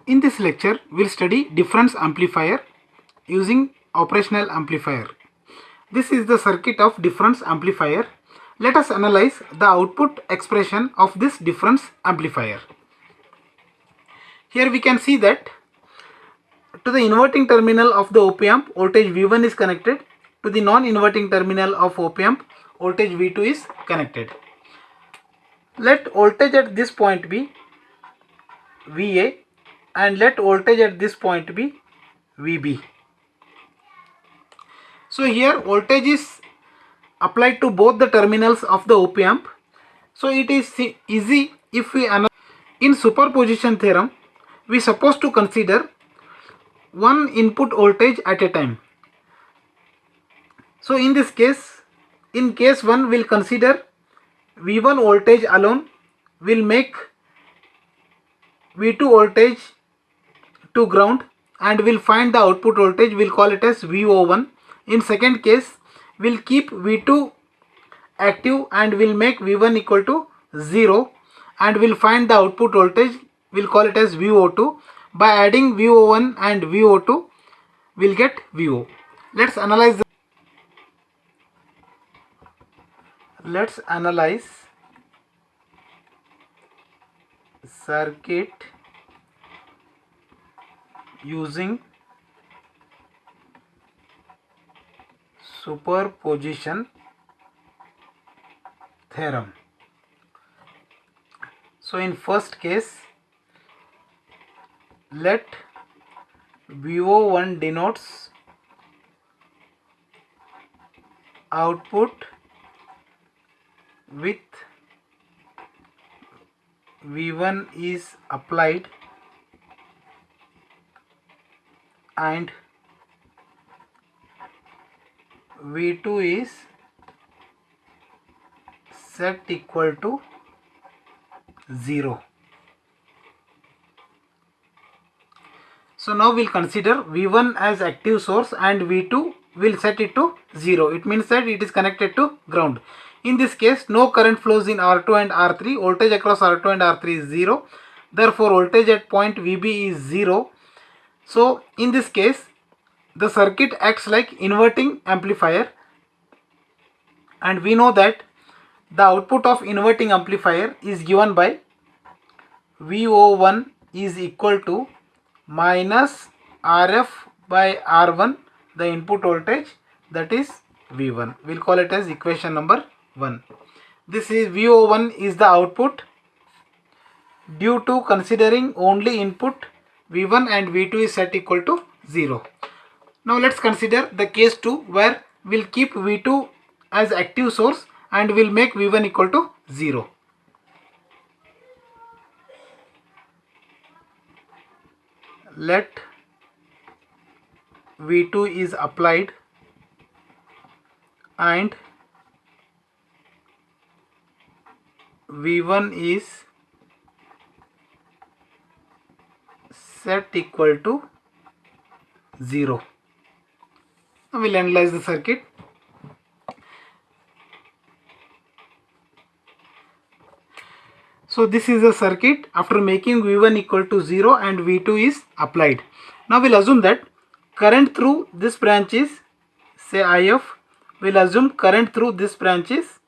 In this lecture, we'll study difference amplifier using operational amplifier. This is the circuit of difference amplifier. Let us analyze the output expression of this difference amplifier. Here we can see that to the inverting terminal of the op-amp, voltage V1 is connected. To the non-inverting terminal of op-amp, voltage V2 is connected. Let voltage at this point be VA and let voltage at this point be VB. So here voltage is applied to both the terminals of the op-amp. So it is easy if we analyze. In superposition theorem, we supposed to consider one input voltage at a time. So in this case, in case 1 we'll consider V1 voltage alone will make V2 voltage to ground and we'll find the output voltage, we'll call it as VO1. In second case, we'll keep V2 active and we'll make V1 equal to 0 and we'll find the output voltage, we'll call it as VO2. By adding VO1 and VO2, we'll get VO. Let's analyze circuit using superposition theorem. So in first case, let VO1 denotes output with V1 is applied and V2 is set equal to 0. So now we'll consider V1 as active source and V2 will set it to 0. It means that it is connected to ground. In this case, no current flows in R2 and R3. Voltage across R2 and R3 is 0. Therefore, voltage at point VB is 0. So in this case, the circuit acts like inverting amplifier, and we know that the output of inverting amplifier is given by VO1 is equal to minus RF by R1, the input voltage, that is V1. We'll call it as equation number 1. This is VO1 is the output due to considering only input V1 and V2 is set equal to 0. Now let's consider the case 2 where we'll keep V2 as active source and we'll make V1 equal to 0. Let V2 is applied and V1 is set equal to 0. Now we'll analyze the circuit. So this is the circuit after making V1 equal to 0 and V2 is applied. Now we'll assume that current through this branch is, say, IF. We'll assume current through this branch is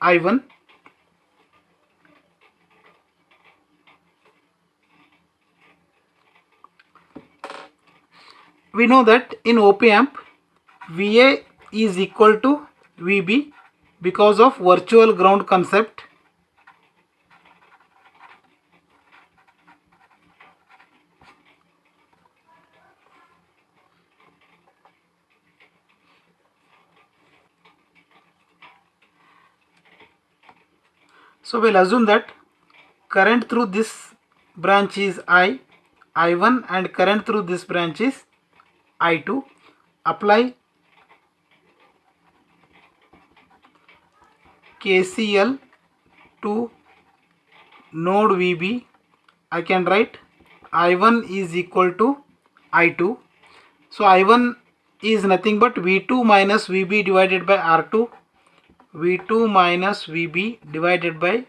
I1. We know that in op-amp, VA is equal to VB because of virtual ground concept. So we'll assume that current through this branch is I1 and current through this branch is I2. Apply KCL to node VB. I can write I1 is equal to I2. So I1 is nothing but V2 minus VB divided by R2. V2 minus VB divided by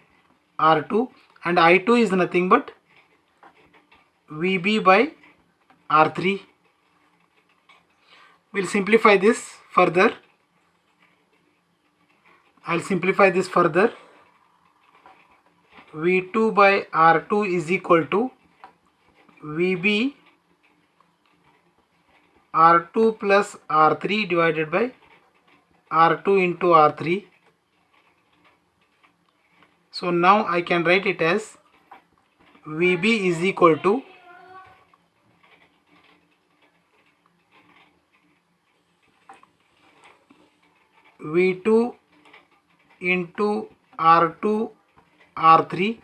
R2, and I2 is nothing but VB by R3. We'll simplify this further. I'll simplify this further. V2 by R2 is equal to VB R2 plus R3 divided by R2 into R3. So now I can write it as VB is equal to V2 into R2 R3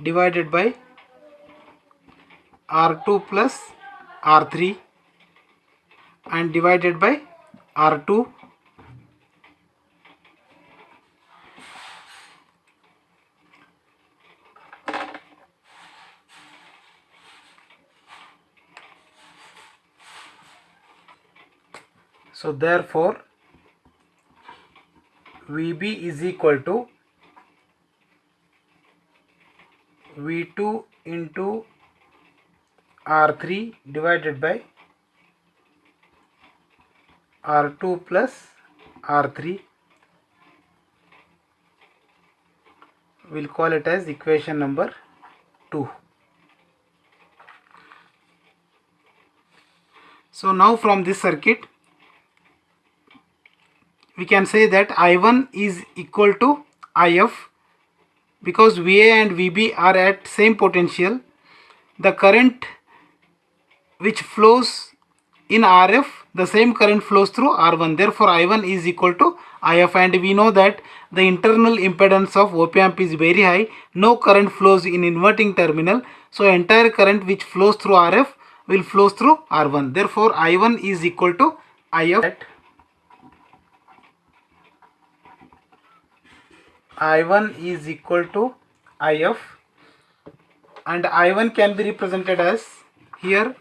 divided by R2 plus R3 and divided by R2. So therefore VB is equal to V2 into R3 divided by R2 plus R3. We'll call it as equation number 2. So now from this circuit we can say that I1 is equal to IF, because VA and VB are at same potential. The current which flows in RF, the same current flows through R1. Therefore I1 is equal to IF, and we know that the internal impedance of op amp is very high. No current flows in inverting terminal, so entire current which flows through RF will flows through R1. Therefore I1 is equal to IF. I1 is equal to IF, and I1 can be represented as, here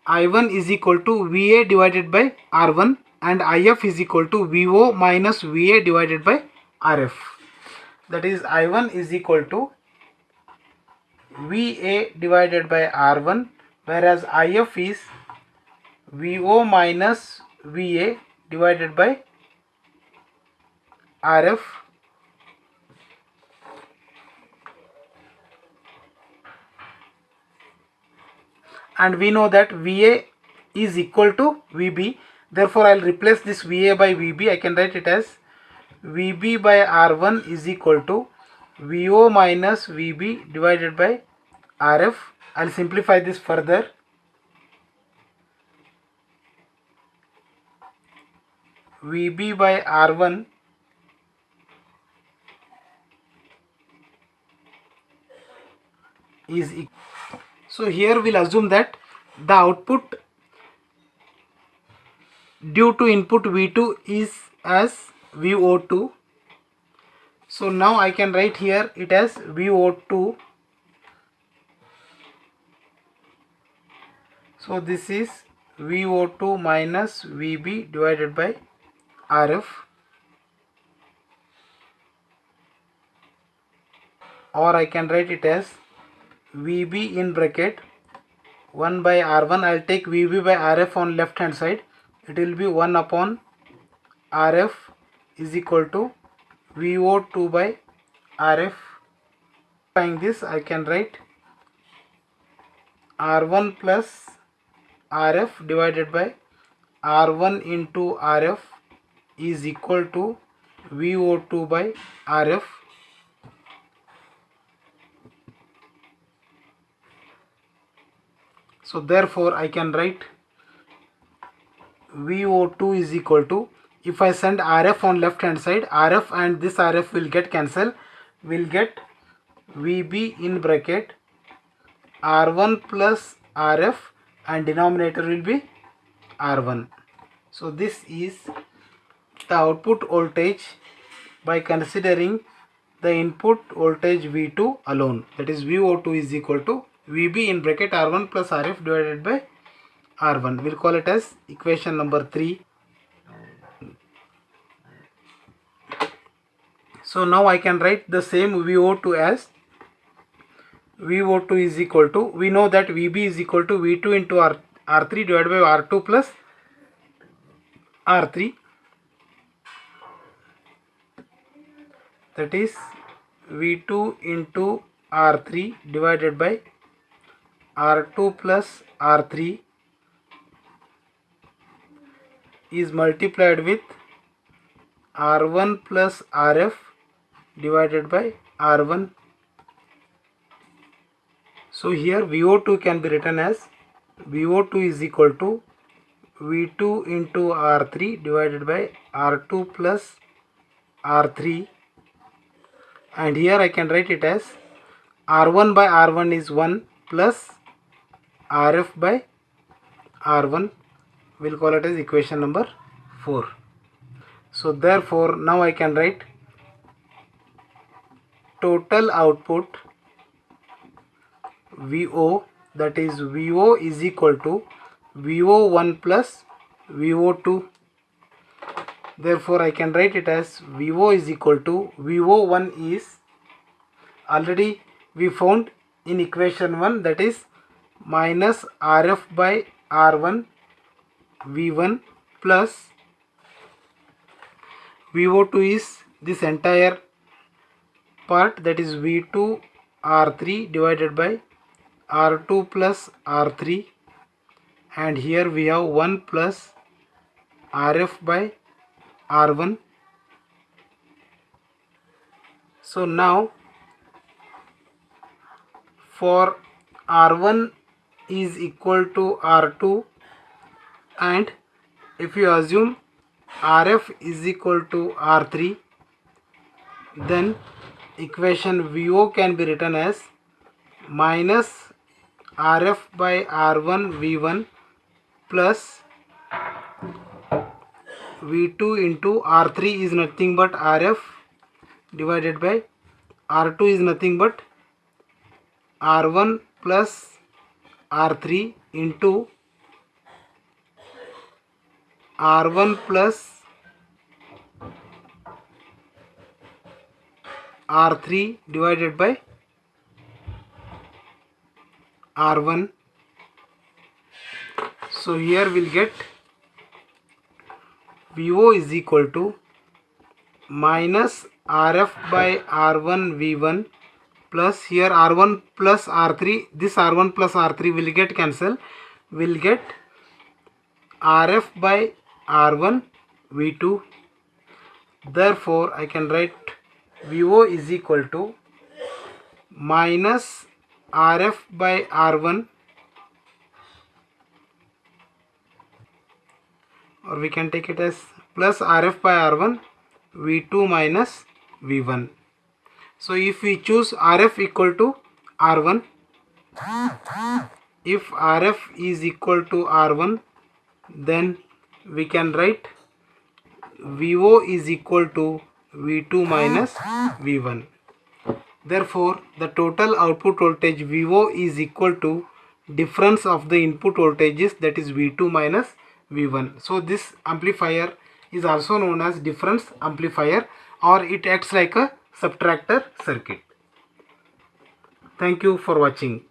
I1 is equal to VA divided by R1 and IF is equal to VO minus VA divided by RF. That is, I1 is equal to VA divided by R1, whereas IF is VO minus VA divided by RF. And we know that VA is equal to VB. Therefore I'll replace this VA by VB. I can write it as VB by R1 is equal to VO minus VB divided by RF. I'll simplify this further. VB by R1 is equal. So here we'll assume that the output due to input V2 is as VO2. So now I can write here it as VO2. So this is VO2 minus VB divided by RF, or I can write it as VB in bracket 1 by R1. I'll take VB by RF on left hand side. It will be 1 upon RF is equal to VO2 by RF. By this I can write R1 plus RF divided by R1 into RF is equal to VO2 by RF. So therefore I can write VO2 is equal to, if I send RF on left hand side, RF and this RF will get cancelled, will get VB in bracket R1 plus RF and denominator will be R1. So this is the output voltage by considering the input voltage V2 alone. That is, VO2 is equal to VB in bracket R1 plus RF divided by R1. We'll call it as equation number 3. So now I can write the same VO2 as, VO2 is equal to, we know that VB is equal to V2 into R3 divided by R2 plus R3, that is V2 into R3 divided by R2 plus R3 is multiplied with R1 plus RF divided by R1. So here VO2 can be written as VO2 is equal to V2 into R3 divided by R2 plus R3, and here I can write it as R1 by R1 is 1 plus RF by R1. We'll call it as equation number 4. So therefore now I can write total output VO, that is VO is equal to VO1 plus VO2. Therefore I can write it as VO is equal to VO1 is, already we found in equation 1, that is minus RF by R1 V1 plus VO2 is this entire part, that is V2 R3 divided by R2 plus R3, and here we have 1 plus RF by R1. So now for R1 is equal to R2, and if you assume RF is equal to R3, then equation VO can be written as minus RF by R1 V1 plus V2 into R3 is nothing but RF divided by R2 is nothing but R1 plus R3 into R1 plus R3 divided by R1. So here we'll get VO is equal to minus RF by R1 V1 plus, here R1 plus R3, this R1 plus R3 will get cancel, will get RF by R1 V2. Therefore I can write VO is equal to minus RF by R1, or we can take it as plus RF by R1 V2 minus V1. So if we choose RF equal to R1, if RF is equal to R1, then we can write VO is equal to V2 minus V1. Therefore the total output voltage VO is equal to difference of the input voltages, that is V2 minus V1. So this amplifier is also known as difference amplifier, or it acts like a subtractor circuit. Thank you for watching.